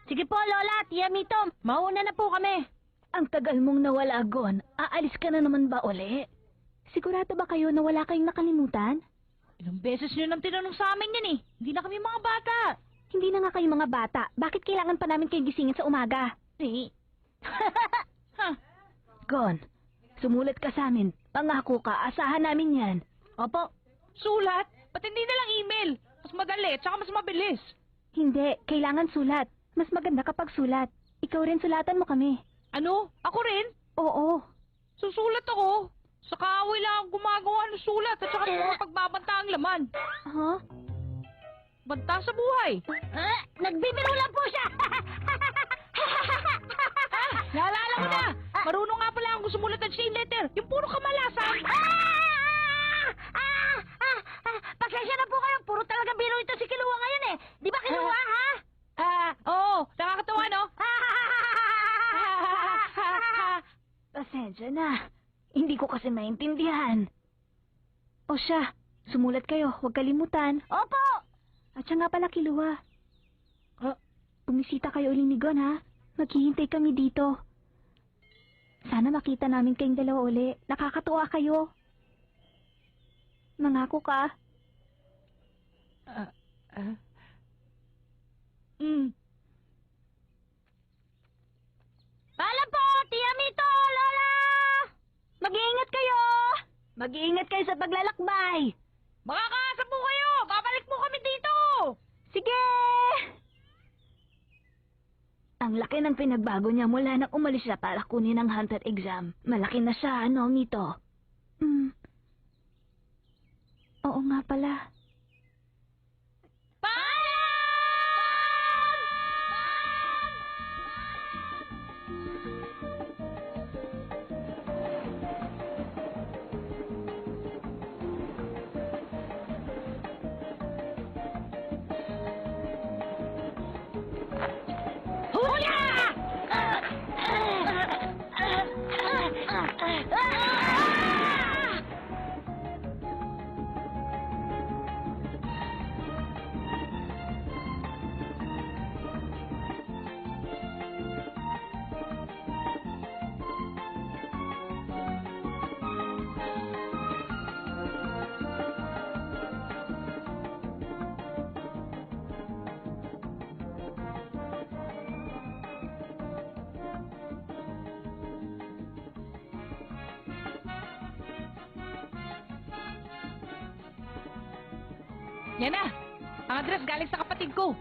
Sige po, Lola, Tia Mito, mauna na po kami. Ang tagal mong nawala, Gon. Aalis ka na naman ba uli? Sigurado ba kayo na wala kayong nakalimutan? Ilang beses nyo nang tinanong sa amin yan eh. Hindi na kami mga bata. Hindi na nga kayo mga bata. Bakit kailangan pa namin kayong gisingin sa umaga? Eh. Ha? Gon, sumulat ka sa amin. Pangako ka, asahan namin yan. Opo. Sulat? Ba't hindi na lang email? Mas madali, tsaka mas mabilis. Hindi, kailangan sulat. Mas maganda kapag sulat. Ikaw rin sulatan mo kami. Ano? Ako rin? Oo. Susulat ako. Sa kaaway lang ako gumagawa ng sulat at saka pagbabanta ang laman. Huh? Banta sa buhay. Nagbibiro lang po siya! Naalala ko na! Marunong nga pala akong sumulat ng chain letter. Yung puro kamalasan. Pasensya na po kayo. Puro talaga biro ito si Kiluwa ngayon eh. Di ba Kiluwa, ha? Oo. Nakakatawa, no? Pasensya na. Hindi ko kasi maintindihan. O siya, sumulat kayo. Huwag kalimutan. Opo! At siya nga pala, Kiluwa. Bumisita kayo ulit ni Gon, ha? Maghihintay kami dito. Sana makita namin kayong dalawa uli. Nakakatuwa kayo. Mangako ka. Paalam po, Tia Mito, Lola! Mag-iingat kayo! Mag-iingat kayo sa paglalakbay! Makakaasa po kayo! Babalik po kami dito! Sige! Ang laki ng pinagbago niya mula nang umalis siya para kunin ang hunter exam. Malaki na siya, ano, Mito? Oo nga pala. Yan na! Ang address galing sa kapatid ko.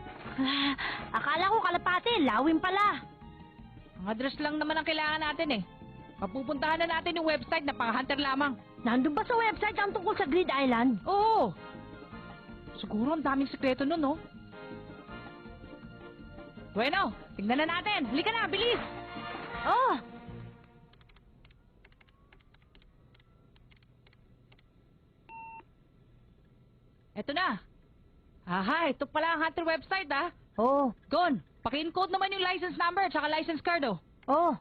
Akala ko kalapati, lawin pala. Ang address lang naman ang kailangan natin eh. Mapupuntahan na natin yung website na pang-hunter lamang. Nandun ba sa website ang tungkol sa Grid Island? Oo! Siguro ang daming sekreto nun, no? Bueno, tignan na natin. Halika na, bilis! Oh! Eto na. Aha, ito pala ang hunter website, ah. Oh! Gon, paki-encode naman yung license number at saka license card, oh. Oh!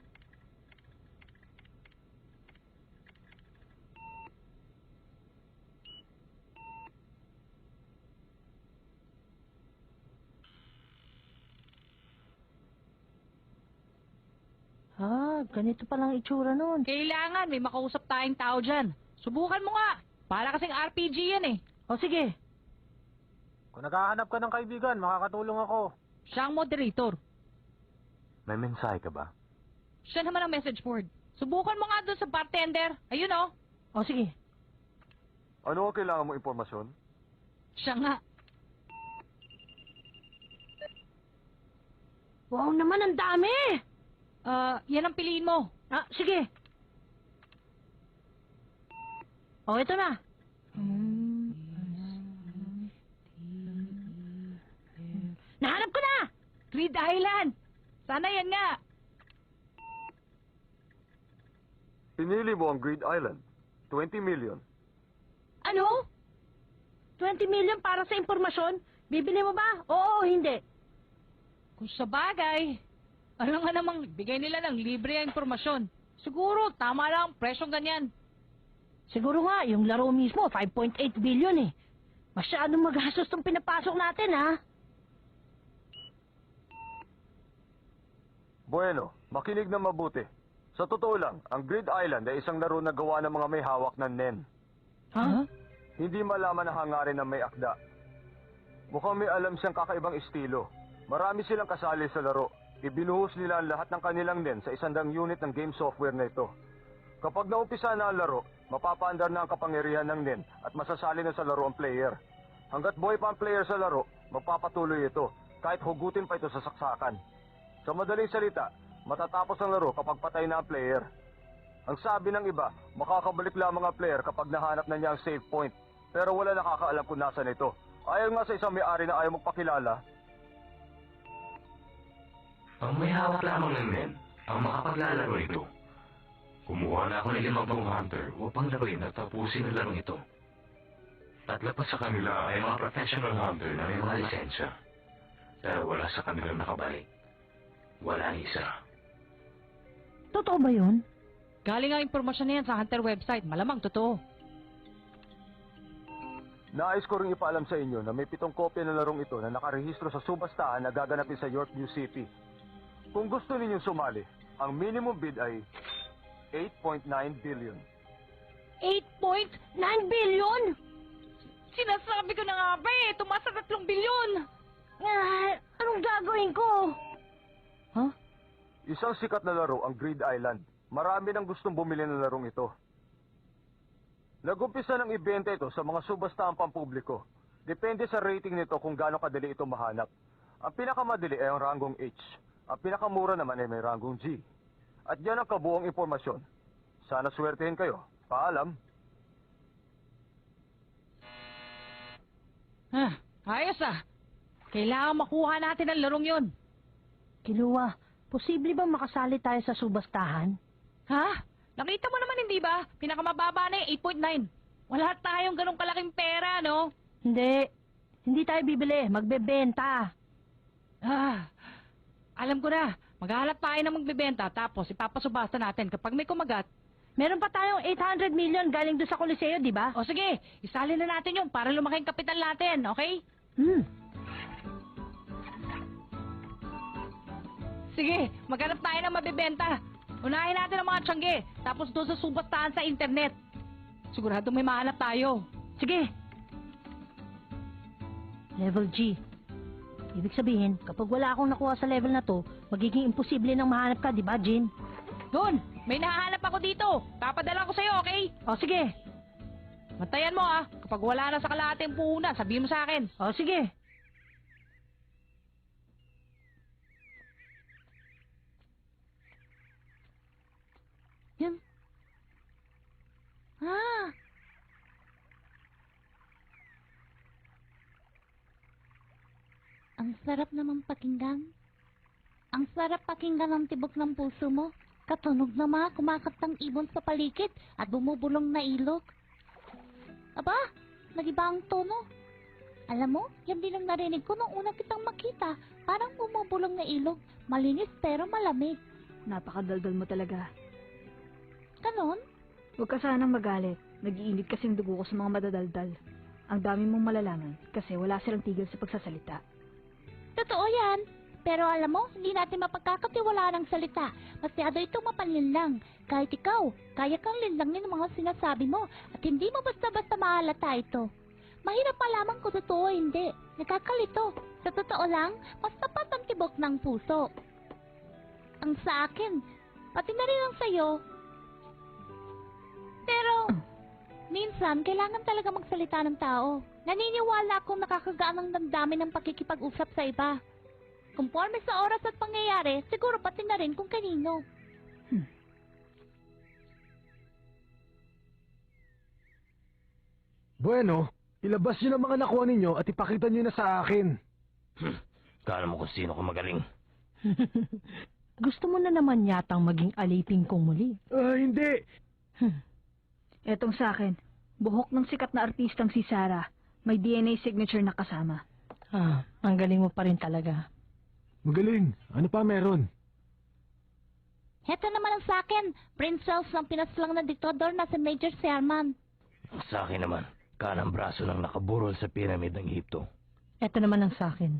Ganito palang itsura nun. Kailangan, may makausap tayong tao dyan. Subukan mo nga. Para kasing RPG yan, eh. O sige. Kung naghahanap ka ng kaibigan, makakatulong ako. Siya ang moderator. May mensahe ka ba? Siya naman ang message board. Subukan mo nga doon sa bartender. Ayun, oh. O sige. Ano ang kailangan mo impormasyon? Siya nga. Wow naman, ang dami! Yan ang piliin mo. Sige. O, ito na. Nahanap ko na! Grid Island. Sana yan nga. Pinili mo ang Grid Island. 20 million. Ano? 20 million para sa impormasyon? Bibili mo ba? Oo o hindi? Kung sa bagay, ano nga namang bigay nila ng libre ang impormasyon. Siguro, tama lang ang presyong ganyan. Siguro nga, yung laro mismo, 5.8 billion eh. Masyadong magastos tong pinapasok natin, ha? Bueno, makinig na mabuti. Sa totoo lang, ang Grid Island ay isang laro na gawa ng mga may hawak ng NEN. Ha? Hindi malaman na hangarin ng may akda. Mukhang may alam siyang kakaibang estilo. Marami silang kasali sa laro. Ibinuhos nila ang lahat ng kanilang NEN sa 100 unit ng game software na ito. Kapag naumpisa na ang laro, mapapaandar na ang kapangyarihan ng NEN at masasali na sa laro ang player. Hanggat buhay pa ang player sa laro, magpapatuloy ito, kahit hugutin pa ito sa saksakan. Sa madaling salita, matatapos ang laro kapag patay na ang player. Ang sabi ng iba, makakabalik lamang ang player kapag nahanap na niya ang save point. Pero wala nakakaalam kung nasan ito. Ayaw nga sa isang may-ari na ayaw magpakilala. Ang may hawak lamang ng NEN ang makapaglalaro ito. Kumuha na ako ng 5 hunter upang laruin at tapusin ang larong ito. Tatlapas sa kanila ay mga professional hunter na may mga lisensya. Pero wala sa kanilang nakabalik. Wala isa. Totoo ba yun? Galing ang impormasyon na yan sa Hunter website. Malamang totoo. Nais ko rin ipaalam sa inyo na may 7 kopya ng larong ito na nakarehistro sa subastahan na gaganapin sa Yorkview City. Kung gusto ninyong sumali, ang minimum bid ay 8.9 billion. 8.9 billion? Sinasabi ko na nga ba tumaas sa 3 bilyon. Anong gagawin ko? Huh? Isang sikat na laro ang Grid Island. Marami nang gustong bumili ng larong ito. Nagumpisa ng ibenta ito sa mga subastahang pampubliko. Depende sa rating nito kung gaano kadali ito mahanap. Ang pinakamadali ay ang ranggong H. Ang pinakamura naman ay may ranggong G. At yan ang kabuong impormasyon. Sana swertehin kayo. Paalam. Ayos ah. Kailangan makuha natin ang larong yun. Kiluwa, posible ba makasali tayo sa subastahan? Ha? Nakita mo naman hindi ba? Pinakamababa na yung 8.9. Wala tayong ganong kalaking pera, no? Hindi. Hindi tayo bibili. Magbebenta. Alam ko na. Maghahanap tayo ng magbebenta tapos ipapasubasta natin kapag may kumagat. Meron pa tayong 800 million galing doon sa Coliseo, di ba? O sige, isali na natin yun para lumaking kapital natin, okay? Sige, maghanap tayo ng mabibenta. Unahin natin ang mga tiyangge, tapos doon sa subastahan sa internet. Siguradong may mahanap tayo. Sige. Level G. Ibig sabihin, kapag wala akong nakuha sa level na to, magiging imposible nang mahanap ka, di ba, Jin? Doon, may nahahanap ako dito. Papadala ko sa'yo, okay? O, sige. Mantayan mo ah. Kapag wala na sa kalahating puhunan, sabihin mo sa akin. O, sige. Yan. Ang sarap naman pakinggan. Ang sarap pakinggan ang tibok ng puso mo. Katunog na mga kumakatang ibon sa paligid at bumubulong na ilog. Aba, nagiba ang tono. Alam mo, yan din ang narinig ko nung una kitang makita. Parang bumubulong na ilog. Malinis pero malamig. Napakadaldal mo talaga. Ganon? Huwag ka sanang magalit. Nag-iinit kasing dugo ko sa mga madadaldal. Ang dami mong malalaman kasi wala silang tigil sa pagsasalita. Totoo yan. Pero alam mo, hindi natin mapagkakatiwalaan ang salita. Masyado itong mapanlinlang. Kahit ikaw, kaya kang linlangin ang mga sinasabi mo at hindi mo basta-basta mahalata ito. Mahirap malaman kung totoo o hindi. Nakakalito. Sa totoo lang, mas tapat ang tibok ng puso. Ang sa akin, pati na rin ang sayo. Pero, minsan, kailangan talaga magsalita ng tao. Naniniwala akong nakakagaan ang damdamin ng pakikipag-usap sa iba. Conforme sa oras at pangyayari, siguro pati na rin kung kanino. Bueno, ilabas nyo na mga nakuha ninyo at ipakita nyo na sa akin. Kala mo kung sino ko magaling. Gusto mo na naman yatang maging alipin kong muli. Hindi. Etong sa akin, buhok ng sikat na artistang si Sarah. May DNA signature na kasama. Ang galing mo pa rin talaga. Magaling. Ano pa meron? Heto naman ang sa akin, princess ng pinaslang na diktador na si Major Sherman. Sa akin naman, kanang braso ng nakaburol sa pyramid ng Egypto. Eto naman ang sa akin.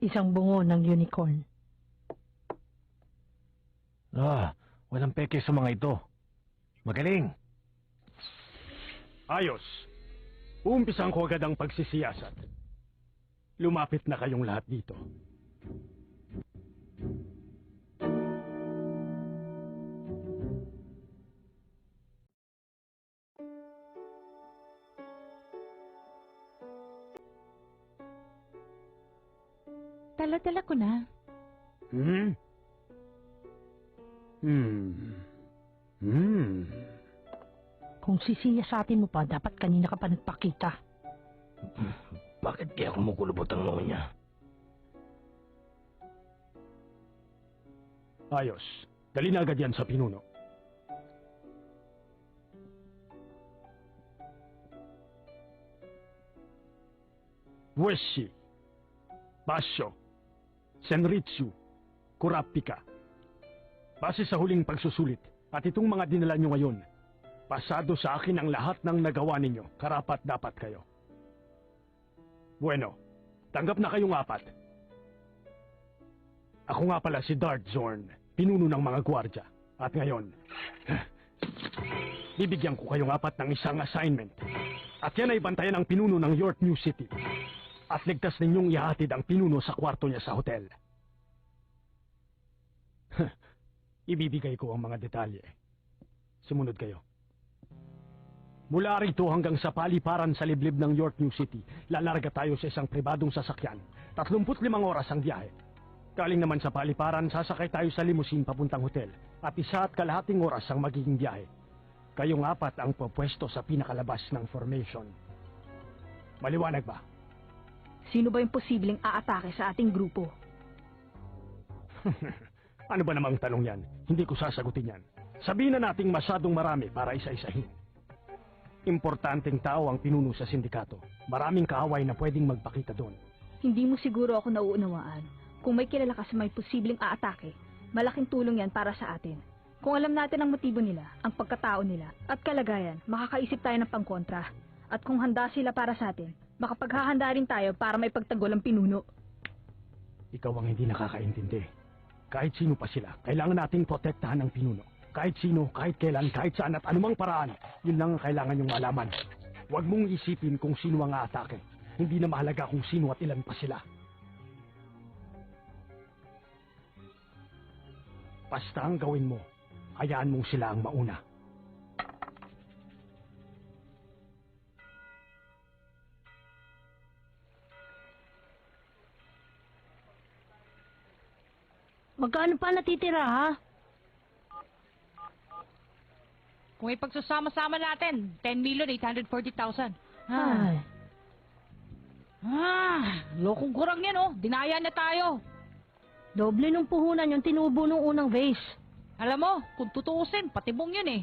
Isang bungo ng unicorn. Walang peke sa mga ito. Magaling. Ayos. Uumpisan ko agad ang pagsisiyasat. Lumapit na kayong lahat dito. Dala-dala ko na. Hmm? Kung sisiyasatin mo pa, dapat kanina ka pa nagpakita. Bakit kaya kumukulubot ang noo niya? Ayos. Dali na agad yan sa pinuno. Weshi, Basyo, Senritsu, Kurapika. Base sa huling pagsusulit at itong mga dinala nyo ngayon, pasado sa akin ang lahat ng nagawa ninyo, karapat dapat kayo. Bueno, tanggap na kayong apat. Ako nga pala si Dart Zorn, pinuno ng mga gwardya. At ngayon, bibigyan ko kayong apat ng isang assignment. At yan ay bantayan ang pinuno ng York New City. At ligtas ninyong ihatid ang pinuno sa kwarto niya sa hotel. Ibibigay ko ang mga detalye. Sumunod kayo. Mula rito hanggang sa paliparan sa liblib ng York New City, lalarga tayo sa isang pribadong sasakyan. 35 oras ang biyahe. Galing naman sa paliparan, sasakay tayo sa limousine papuntang hotel. At 1.5 oras ang magiging biyahe. Kayong apat ang pupwesto sa pinakalabas ng formation. Maliwanag ba? Sino ba yung posibleng aatake sa ating grupo? Ano ba namang tanong yan? Hindi ko sasagutin yan. Sabihin na nating masyadong marami para isa-isahin. Importanteng tao ang pinuno sa sindikato. Maraming kaaway na pwedeng magpakita doon. Hindi mo siguro ako nauunawaan. Kung may kilala ka sa may posibleng aatake, malaking tulong yan para sa atin. Kung alam natin ang motibo nila, ang pagkatao nila, at kalagayan, makakaisip tayo ng pangkontra. At kung handa sila para sa atin, makapaghahanda rin tayo para may pagtanggol ang pinuno. Ikaw ang hindi nakakaintindi. Kahit sino pa sila, kailangan nating protektahan ang pinuno. Kahit sino, kahit kailan, kahit saan at anumang paraan, yun lang ang kailangan niyong malaman. Huwag mong isipin kung sino ang aatake. Hindi na mahalaga kung sino at ilan pa sila. Basta ang gawin mo, hayaan mong sila ang mauna. Magkano pa natitira, ha? Kung ipagsasama-sama natin, 10,840,000. Ay. Lokong kurang yan, oh. Dinaya na tayo. Doble nung puhunan yung tinubo nung unang vase. Alam mo, kung tutuusin, patibong yun eh.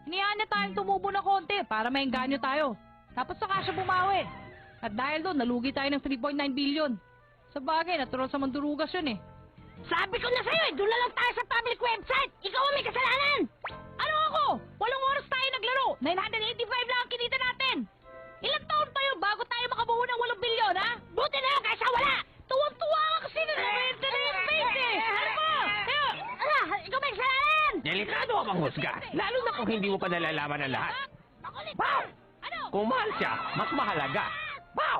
Hiniyaan na tayong tumubo na konti para maengganyo tayo. Tapos saka siya bumawi. At dahil doon, nalugi tayo ng 3.9 billion. Sa bagay, natural sa mandurugas yun eh. Sabi ko na sa'yo eh, doon na lang tayo sa public website. Ikaw ang may kasalanan. Ano ako? 8 oras tayo naglaro. 985 lang ang kinita natin. Ilang taon tayo bago tayo makabuo ng 8 bilyon, ha? Buti na lang kaysa wala. Tuwang-tuwa ka kasi na nabenta na yung space eh. Ano mo? Ikaw may kasalanan. Delikado ang manghusga, lalo na kung hindi mo pa nalalaman ang lahat. Makulit. Wow! Ano? Kung mahal siya, mas mahalaga. Wow!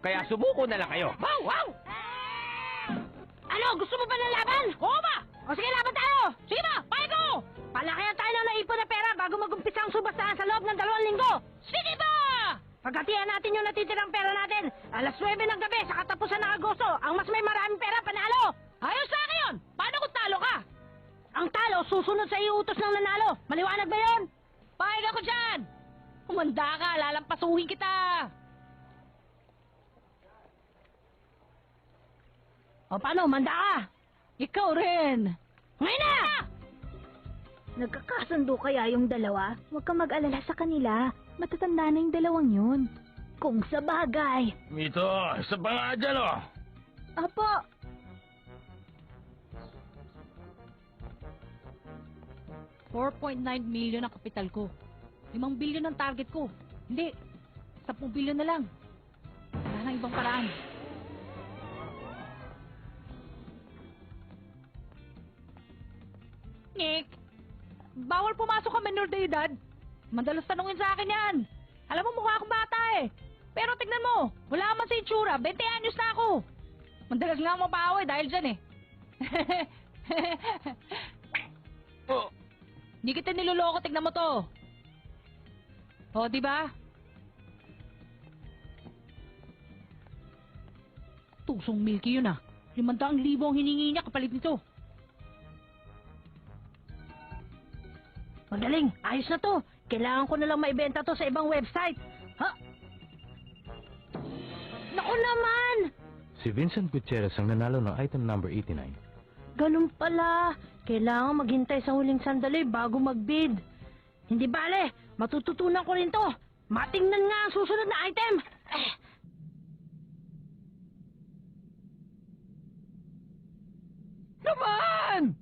Kaya subuko na lang kayo. Wow! Wow! Ano? Gusto mo ba ng laban? Oo ba? O sige, laban tayo! Sige ba? Paya ko! Palakihan tayo ng naipon na pera bago mag-umpisa ang subastahan sa loob ng 2 linggo! Sige ba? Pagkatiyan natin yung natitirang pera natin. Alas 9 ng gabi sa katapusan ng Agosto. Ang mas may maraming pera, panalo! Ayos sa akin yun! Paano kung talo ka? Ang talo, susunod sa iutos ng nanalo. Maliwanag ba yun? Payag ako dyan! Humanda ka, lalampasuhin kita! O paano, manda ka? Ikaw rin! Ngayon na! Nagkakasundo kaya yung dalawa? Huwag kang mag-alala sa kanila. Matatanda na yung dalawang yun. Kung sa bagay. Ito, isa pa nga dyan, oh. Apo, $4.9 million ang kapital ko. 5 billion ang target ko. Hindi, 10 billion na lang. Wala nang ibang paraan. Nick, bawal pumasok ka minor de edad. Madalas tanungin sa akin yan. Alam mo, mukha akong bata eh. Pero tignan mo, wala man sa itsura, 20 anyos na ako. Madalas nga ako mapaaway dahil dyan eh. Oh, Hindi kita niloloko, tignan mo to. O, di ba? Tusong milky yun ah. 500,000 ang hiningi niya kapalit nito. Magaling, ayos na to. Kailangan ko na lang maibenta to sa ibang website. Ha? Naku naman! Si Vincent Gutierrez ang nanalo ng item number 89. Ganun pala. Kailangan maghintay sa huling sandali bago magbid. Hindi bale, matututunan ko rin to. Matingnan nga ang susunod na item. naman!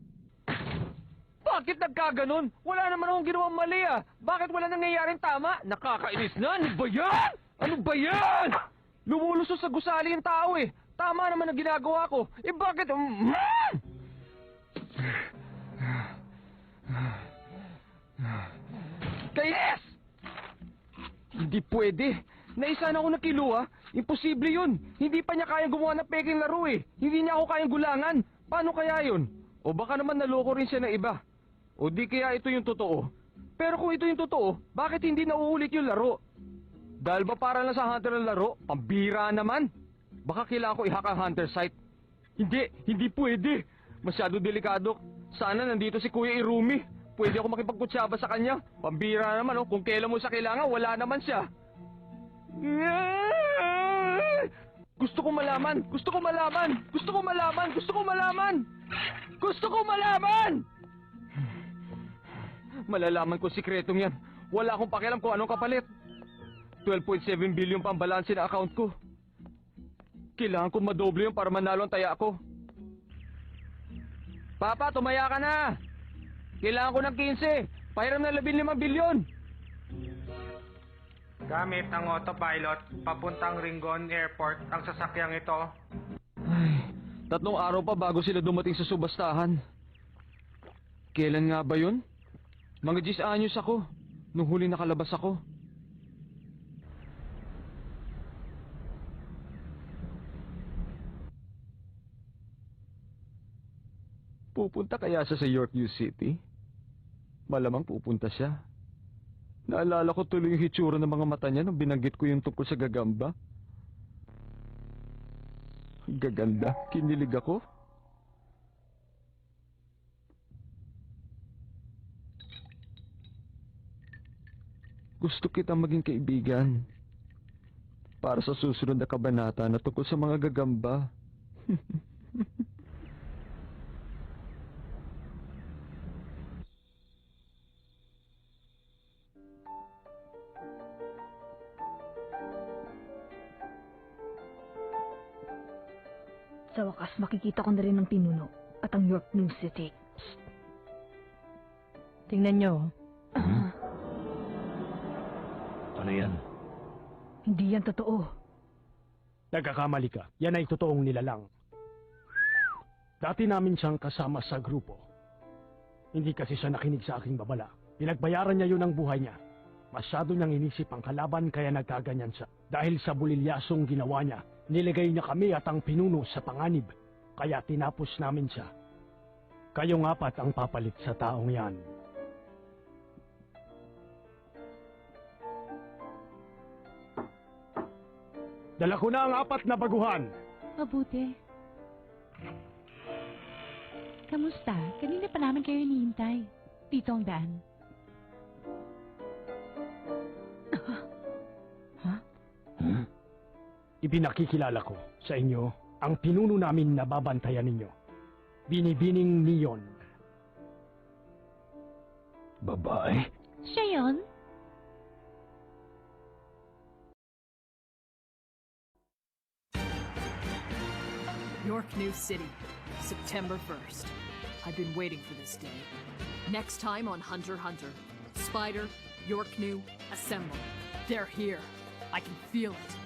Bakit nagkaganon? Wala naman akong ginawang mali ah. Bakit wala nangyayaring tama? Nakakainis na. Ano ba yan? Ano ba yan? Lumulusot sa gusali yung tao eh. Tama naman ang ginagawa ko. Eh bakit? Kainis! Hindi pwede. Naisan ako ng kiluha. Imposible yun. Hindi pa niya kayang gumawa ng peking laro eh. Hindi niya ako kayang gulangan. Paano kaya yun? O baka naman naloko rin siya ng iba. O di kaya ito yung totoo. Pero kung ito yung totoo, bakit hindi nauulit yung laro? Dahil ba para lang sa hunter ng laro? Pambira naman. Baka kailangan ko i-hack ang hunter site. Hindi pwede. Masyado delikado. Sana nandito si Kuya Irumi. Pwede ako makipagkutsaba sa kanya. Pambira naman, oh. Kung kailan mo siya kailangan, wala naman siya. Gusto ko malaman! Gusto ko malaman! Gusto ko malaman! Gusto ko malaman! Gusto ko malaman! Malalaman ko sikretong yan. Wala akong pakialam kung anong kapalit. 12.7 billion pa ang balanse na account ko. Kailangan ko madoble yun para manalo ang taya ko. Papa, tumaya ka na! Kailangan ko ng 15. Pahiram na 15 bilyon. Gamit ang autopilot, papuntang Ringon Airport ang sasakyang ito. Ay, 3 araw pa bago sila dumating sa subastahan. Kailan nga ba yun? Mga 10 anyos ako, nung huli nakalabas ako. Pupunta kaya siya sa Yorkview City? Malamang pupunta siya. Naalala ko tuloy yung hitsura ng mga mata niya nung binanggit ko yung tungkol sa gagamba. Gaganda, kinilig ako. Gusto kitang maging kaibigan. Para sa susunod na kabanata na tungkol sa mga gagamba. Sa wakas, makikita ko na rin ang pinuno at ang York New City. Tingnan nyo. Ano yan? Hindi yan totoo. Nagkakamali ka. Yan ay totoong nilalang. Dati namin siyang kasama sa grupo. Hindi kasi siya nakinig sa aking babala. Pinagbayaran niya yun ang buhay niya. Masyado niyang inisip ang kalaban kaya nagkaganyan siya. Dahil sa bulilyasong ginawa niya, nilagay niya kami at ang pinuno sa panganib. Kaya tinapos namin siya. Kayong apat ang papalit sa taong yan. Dala ko na ang 4 na baguhan. Mabuti. Kamusta? Kanina pa namin kayo hinihintay. Dito ang daan. Ibinakikilala ko sa inyo ang pinuno namin na babantayan ninyo. Binibining Neon. Babae? Siya yun? York New City, September 1st. I've been waiting for this day. Next time on Hunter x Hunter. Spider, York New, assemble. They're here. I can feel it.